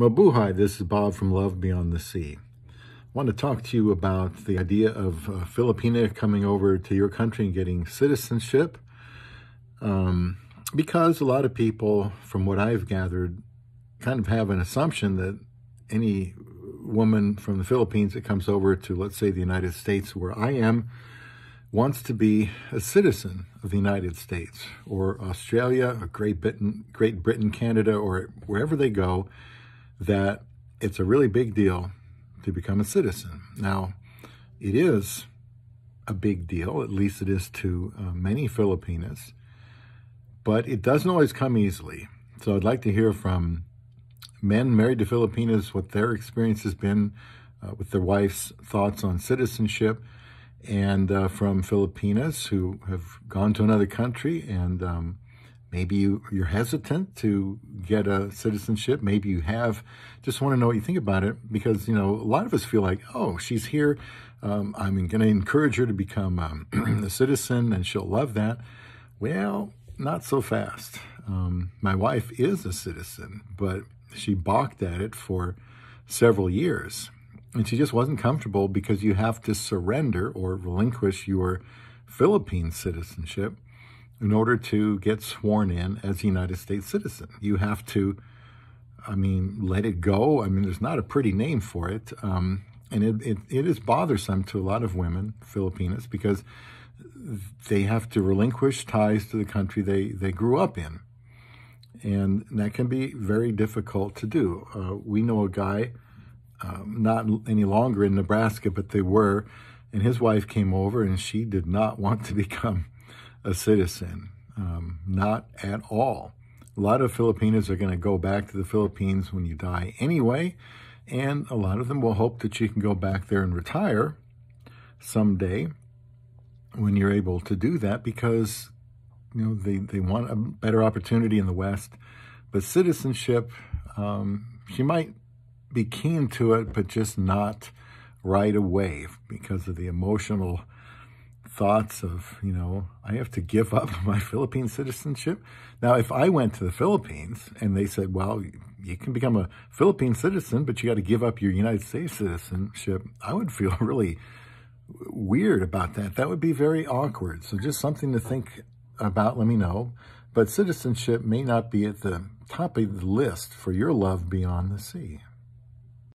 Mabuhay, this is Bob from Love Beyond the Sea. I want to talk to you about the idea of Filipina coming over to your country and getting citizenship. Because a lot of people, from what I've gathered, kind of have an assumption that any woman from the Philippines that comes over to, let's say, the United States, where I am, wants to be a citizen of the United States or Australia or Great Britain, Canada, or wherever they go, that it's a really big deal to become a citizen. Now, it is a big deal, at least it is to many Filipinas, but it doesn't always come easily. So I'd like to hear from men married to Filipinas what their experience has been with their wife's thoughts on citizenship, and from Filipinas who have gone to another country and maybe you're hesitant to get a citizenship. Maybe you have. Just want to know what you think about it, because, you know, a lot of us feel like, oh, she's here. I'm going to encourage her to become a citizen and she'll love that. Well, not so fast. My wife is a citizen, but she balked at it for several years. And she just wasn't comfortable because you have to surrender or relinquish your Philippine citizenship in order to get sworn in as a United States citizen. You have to, let it go. There's not a pretty name for it. And it is bothersome to a lot of women, Filipinas, because they have to relinquish ties to the country they grew up in. And that can be very difficult to do. We know a guy, not any longer in Nebraska, but they were, and his wife came over and she did not want to become a citizen, not at all. A lot of Filipinos are going to go back to the Philippines when you die anyway, and a lot of them will hope that you can go back there and retire someday when you're able to do that, because they want a better opportunity in the West. But citizenship, she might be keen to it, but just not right away because of the emotional thoughts of, I have to give up my Philippine citizenship. Now, if I went to the Philippines and they said, well, you can become a Philippine citizen, but you got to give up your United States citizenship, I would feel really weird about that. That would be very awkward. So just something to think about, let me know. But citizenship may not be at the top of the list for your love beyond the sea.